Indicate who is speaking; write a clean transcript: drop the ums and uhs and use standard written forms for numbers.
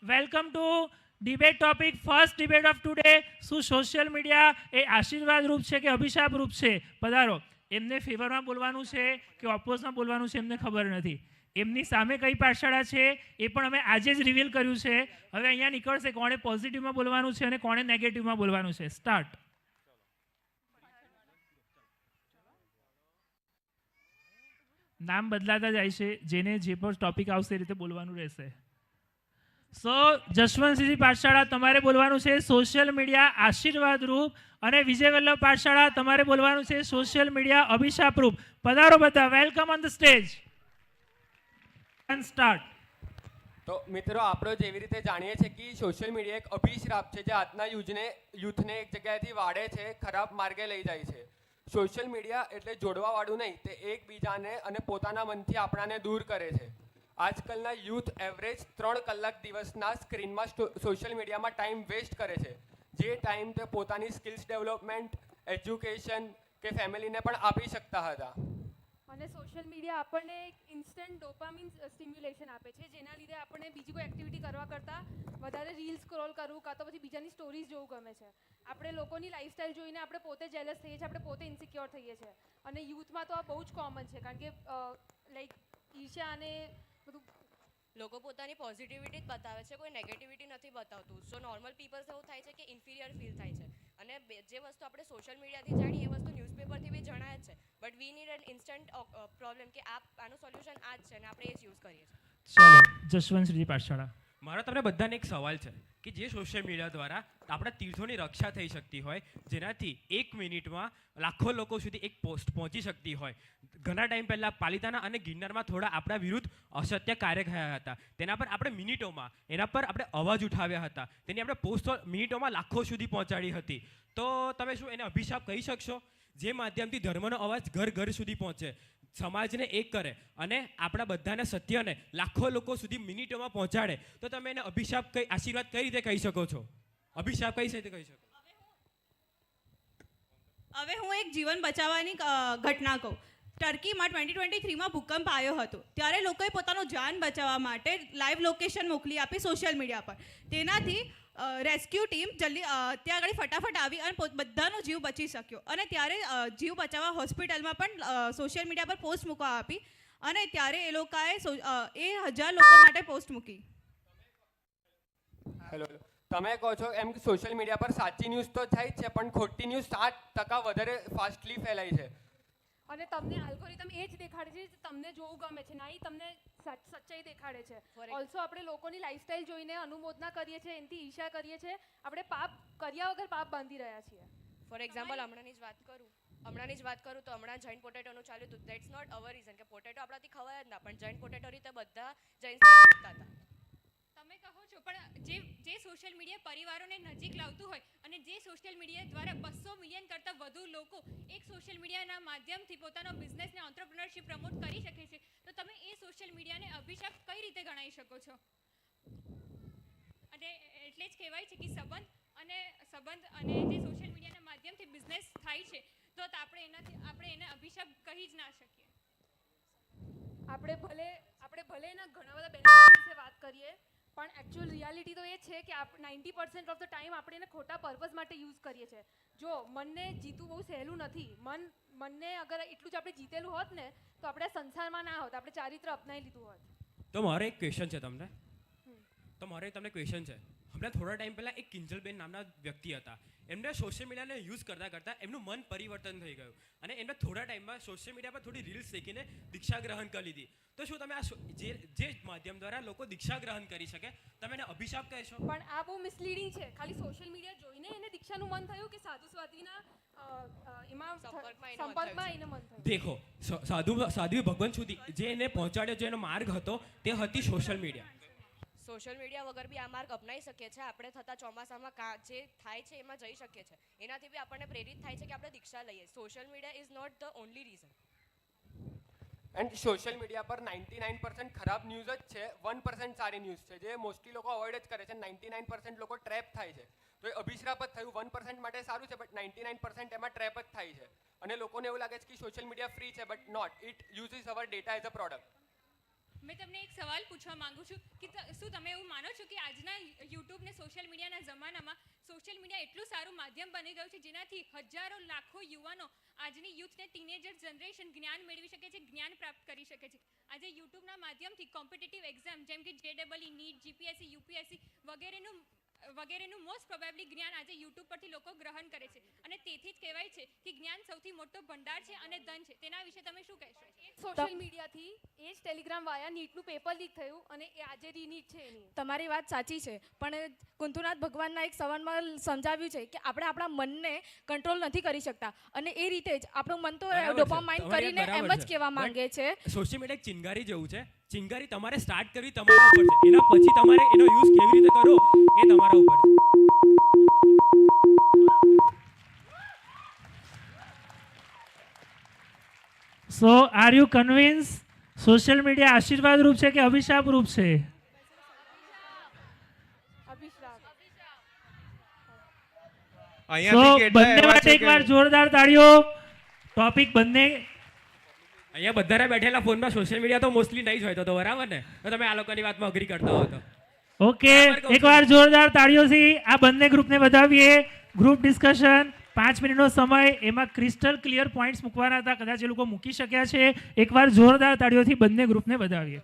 Speaker 1: Welcome to debate topic first debate of today. શું social media એ આશીર્વાદ રૂપ છે કે અભિશાપ રૂપ છે? પધારો. એમને ફેવરમાં બોલવાનું છે કે ઓપોઝમાં બોલવાનું છે એમને ખબર નથી. એમની સામે કઈ પાઠશાળા છે એ પણ અમે આજે જ રિવીલ કર્યું છે. હવે અહીંયા નીકળશે કોણે પોઝિટિવમાં બોલવાનું છે અને કોણે નેગેટિવમાં બોલવાનું છે. સ્ટાર્ટ. નામ બદલાતા જાય છે, જેને જે પણ ટોપિક આવશે એ રીતે બોલવાનું રહેશે. સો જશવંતસિંહ પાઠશાળા તમારે બોલવાનું છે સોશિયલ મીડિયા આશીર્વાદ રૂપ, અને વિજય વલ્લભ પાઠશાળા તમારે બોલવાનું છે સોશિયલ મીડિયા અભિશાપ રૂપ. પધારો બધા, welcome on the stage. Start.
Speaker 2: તો મિત્રો, આપણે જેવી રીતે જાણીએ છીએ કે સોશિયલ મીડિયા એક અભિશ્રાપ છે જે આજના યુથને એક જગ્યાએથી વાળે છે, ખરાબ માર્ગે લઈ જાય છે. સોશિયલ મીડિયા એટલે જોડવાવાળું નહીં, તે એકબીજાને અને પોતાના મનથી આપણાને દૂર કરે છે. આજકાલના યુથ એવરેજ 3 કલાક દિવસના સ્ક્રીનમાં સોશિયલ મીડિયામાં ટાઈમ વેસ્ટ કરે છે, જે ટાઈમ તે પોતાની સ્કિલ્સ ડેવલપમેન્ટ, એજ્યુકેશન કે ફેમિલીને પણ આપી શકતા હતા.
Speaker 3: અને સોશિયલ મીડિયા આપણને એક ઇન્સ્ટન્ટ ડોપામિન સ્ટિમ્યુલેશન આપે છે, જેના લીધે આપણને બીજી કોઈ એક્ટિવિટી કરવા કરતાં વધારે રીલ સ્ક્રોલ કરવું કાં તો પછી બીજાની સ્ટોરીઝ જોવું ગમે છે. આપણે લોકોની લાઈફસ્ટાઈલ જોઈને આપણે પોતે જેલસ થઈએ છીએ, આપણે પોતે ઇન્સિક્યોર થઈએ છીએ. અને યુથમાં તો આ બહુ જ કોમન છે, કારણ કે લાઈક ઈર્ષ્યા અને બધું
Speaker 4: લોકો પોતાની પોઝિટિવિટી જ બતાવે છે, કોઈ નેગેટિવિટી નથી બતાવતું. સો નોર્મલ પીપલ્સ એવું થાય છે કે ઇન્ફિરિયર ફીલ થાય છે. અને જે વસ્તુ આપણે સોશિયલ મીડિયાથી જાણીએ એ વસ્તુ ન્યૂઝપેપરથી બી જણાય જ છે. But we need an instant problem કે આનું સોલ્યુશન આ જ છે અને આપણે એ જ યુઝ કરીએ છીએ.
Speaker 1: ચલો, જશવંતસિંહ પાઠશાળા.
Speaker 5: મારો તમને બધાને એક સવાલ છે કે જે સોશિયલ મીડિયા દ્વારા આપણા તીર્થોની રક્ષા થઈ શકતી હોય, જેનાથી 1 મિનિટમાં લાખો લોકો સુધી એક પોસ્ટ પહોંચી શકતી હોય. ઘણા ટાઈમ પહેલાં પાલિતાના અને ગિરનારમાં થોડા આપણા વિરુદ્ધ અસત્ય કાર્ય થયા હતા. તેના પર આપણે મિનિટોમાં એના પર આપણે અવાજ ઉઠાવ્યા હતા. તેની આપણે પોસ્ટ મિનિટોમાં લાખો સુધી પહોંચાડી હતી. તો તમે શું એને અભિશાપ કહી શકશો? જે માધ્યમથી ધર્મનો અવાજ ઘર ઘર સુધી પહોંચે, સમાજને એક કરે અને આપણા બધાને સત્યને લાખો લોકો સુધી મિનિટોમાં પહોંચાડે, તો તમે એને અભિશાપ આશીર્વાદ કઈ રીતે કહી શકો છો? અભિશાપ કઈ રીતે કહી શકો?
Speaker 6: હવે હું એક જીવન બચાવવાની ઘટના કહું. ટર્કીમાં 2023માં ભૂકંપ આવ્યો હતો, ત્યારે લોકોએ પોતાનો જાન બચાવવા માટે લાઈવ લોકેશન મોકલી આપી સોશિયલ મીડિયા પર. તેનાથી રેસ્ક્યુ ટીમ જલ્દી ત્યાં આગળ ફટાફટ આવી અને બધાનો જીવ બચી શક્યો. અને ત્યારે જીવ બચાવવા હોસ્પિટલમાં પણ સોશિયલ મીડિયા પર પોસ્ટ મૂકવા આપી, અને ત્યારે એ લોકોએ 1000 લોકો માટે પોસ્ટ મૂકી.
Speaker 2: હેલો, તમે કહો છો એમ કે સોશિયલ મીડિયા પર સાચી ન્યૂઝ તો થાય જ છે, પણ ખોટી ન્યૂઝ 7% વધારે ફાસ્ટલી ફેલાય છે.
Speaker 3: અને તમને આલ્ગોરિધમ એ જ દેખાડે છે તમને જોવું ગમે છે, ના તમને સચ્ચાઈ દેખાડે છે. ઓલ્સો આપણે લોકોની લાઈફસ્ટાઈલ જોઈને અનુમોદના કરીએ છીએ, એનાથી ઈર્ષા કરીએ છીએ. આપણે પાપ કર્યા વગર પાપ બાંધી રહ્યા છીએ.
Speaker 4: ફોર એક્ઝામ્પલ હમણાંની જ વાત કરું તો હમણાં જૈન પોટેટોનું ચાલ્યું હતું. દેટ્સ નોટ અવર રીઝન કે પોટેટો આપણાથી ખવાય જ ના, પણ જૈન પોટેટો રીતે બધા જૈન પૂછતા હતા.
Speaker 7: તમે કહો છો, પણ જે સોશિયલ મીડિયા પરિવારોને નજીક લાવતું હોય અને જે સોશિયલ મીડિયા દ્વારા 200 મિલિયન કરતાં વધુ લોકો એક સોશિયલ મીડિયાના માધ્યમથી પોતાનો બિઝનેસને એન્ટરપ્રેન્યોરશિપ પ્રમોટ કરી શકે છે, તો તમે એ સોશિયલ મીડિયાને અભિશાપ કઈ રીતે ગણાવી શકો છો? અને એટલે જ કહેવાય છે કે સંબંધ અને જે સોશિયલ મીડિયાના માધ્યમથી બિઝનેસ થાય છે, તો આપણે એને અભિશાપ કહી જ ના શકીએ.
Speaker 3: આપણે ભલે એના ઘણા બધા બેનિફિટ વિશે વાત કરીએ, પણ એકચ્યુઅલ રિયાલિટી તો એ છે કે 90% ઓફ ધ ટાઈમ આપણે એને ખોટા પર્પઝ માટે યુઝ કરીએ છીએ. જો મનને જીતવું બહુ સહેલું નથી. મનને અગર એટલું જ આપણે જીતેલું હોત ને, તો આપણે સંસારમાં ના હોત, આપણે ચારિત્ર અપનાવી લીધું હોત.
Speaker 5: તો મારો એક ક્વેશ્ચન છે તમને. હમણાં થોડા ટાઈમ પહેલાં એક કિંજલબેન નામના વ્યક્તિ હતા. એમને સોશિયલ મીડિયાને યુઝ કરતાં એમનું મન પરિવર્તન થઈ ગયું અને એમને થોડા ટાઈમમાં સોશિયલ મીડિયા પર થોડી રીલ્સ શીખીને દીક્ષા ગ્રહણ કરી લીધી. તો શું તમે જે માધ્યમ દ્વારા લોકો દીક્ષા ગ્રહણ કરી શકે, તમે એને અભિશાપ કહેશો?
Speaker 3: પણ આ બહુ મિસલીડિંગ છે. ખાલી સોશિયલ મીડિયા જોઈને એને દીક્ષાનું મન થયું કે સાધુ સ્વાધીના એમાં સંપર્કમાં એને મન થયું.
Speaker 5: દેખો, સાધુ ભગવાન સુધી જે એને પહોંચાડ્યો, જે એનો માર્ગ હતો તે હતી સોશિયલ મીડિયા.
Speaker 4: સોશિયલ મીડિયા વગર બી આ માર્ગ અપનાવી શકીએ છીએ. આપણે થતા ચોમાસામાં જે થાય છે એમાં જઈ શકીએ છીએ. એનાથી બી આપણને પ્રેરિત થાય છે કે આપણે દીક્ષા લઈએ. Social media is not the only reason.
Speaker 2: And social media પર 99% ખરાબ ન્યૂઝ જ છે, 1% સારી ન્યૂઝ છે, જે મોસ્ટલી લોકો અવોઇડ જ કરે છે. 99% લોકો ટ્રેપ થાય છે. તો એ અભિશ્રાપ જ થયું. 1% માટે સારું છે, બટ 99% એમાં ટ્રેપ જ થાય છે. અને લોકોને એવું લાગે છે કે સોશિયલ મીડિયા ફ્રી છે, but not. It uses our data as a product.
Speaker 7: મેં તમને એક સવાલ પૂછવા માંગુ છું કે શું તમે એવું માનો છો કે આજના યુટ્યુબ ને સોશિયલ મીડિયાના જમાનામાં સોશિયલ મીડિયા એટલું સારું માધ્યમ બની ગયું છે જેનાથી હજારો લાખો યુવાનો આજની યુથ ને ટીનેજર જનરેશન જ્ઞાન મેળવી શકે છે, જ્ઞાન પ્રાપ્ત કરી શકે છે. આજે યુટ્યુબના માધ્યમથી કોમ્પિટિટિવ એક્ઝામ જેમ કે JEE, નીટ, GPSC, UPSC વગેરેનું મોસ્ટ પ્રોબેબલી જ્ઞાન આજે યુટ્યુબ પરથી લોકો ગ્રહણ કરે છે અને તેથી જ કહેવાય છે કે જ્ઞાન સૌથી મોટો ભંડાર છે અને ધન છે. તેના વિશે તમે શું કહેશો?
Speaker 3: સોશિયલ મીડિયાથી એ જ ટેલિગ્રામ વાયા નીટનું પેપર લીક થયું અને એ આજે રીનીટ છે એની.
Speaker 8: તમારી વાત સાચી છે, પણ કુંતુનાથ ભગવાનના એક સંવાદમાં સમજાવ્યું છે કે આપણે આપણા મનને કંટ્રોલ નથી કરી શકતા અને એ રીતે જ આપણું મન તો
Speaker 5: બરાબર છે.
Speaker 8: ડોપામાઇન
Speaker 5: તમારી
Speaker 8: કરીને
Speaker 5: વાત
Speaker 8: એમ
Speaker 5: બરાબર
Speaker 8: જ
Speaker 5: છે.
Speaker 8: કહેવા
Speaker 5: But
Speaker 8: માંગે છે.
Speaker 5: સોશિયલ મીડિયા એક ચિંગારી જેવું છે. ચિંગારી તમારે સ્ટાર્ટ કરવી તમારા ઉપર છે, એના પછી તમારે એનો યુઝ કેવી રીતે કરો એ તમારા ઉપર છે.
Speaker 1: So are you convince social media આશીર્વાદ રૂપ છે કે અભિશાપ રૂપ છે?
Speaker 3: અભિશ્રાપ.
Speaker 1: સો
Speaker 9: અહીંયાથી કેટલા
Speaker 1: બંને
Speaker 9: એવા
Speaker 1: માટે
Speaker 9: છે
Speaker 1: એકવાર
Speaker 9: કે
Speaker 1: જોરદાર તાળીઓ. ટોપિક બંને
Speaker 5: અહીંયા બધાને બેઠેલા ફોનમાં સોશિયલ મીડિયા તો મોસ્ટલી નહીં જ હોય તો બરાબર ને? તો તમે આ લોકોની વાતમાં અગ્રી કરતા હો તો
Speaker 1: ઓકે, એકવાર જોરદાર તાળીઓથી આ બંને ગ્રુપને વધાવીએ. ગ્રુપ ડિસ્કશન 5 મિનિટનો સમય, એમાં ક્રિસ્ટલ ક્લિયર પોઈન્ટ્સ મૂકવાના હતા, કદાચ એ લોકો મૂકી શક્યા છે. એકવાર જોરદાર તાળીઓથી બંને ગ્રુપને વધાવીએ.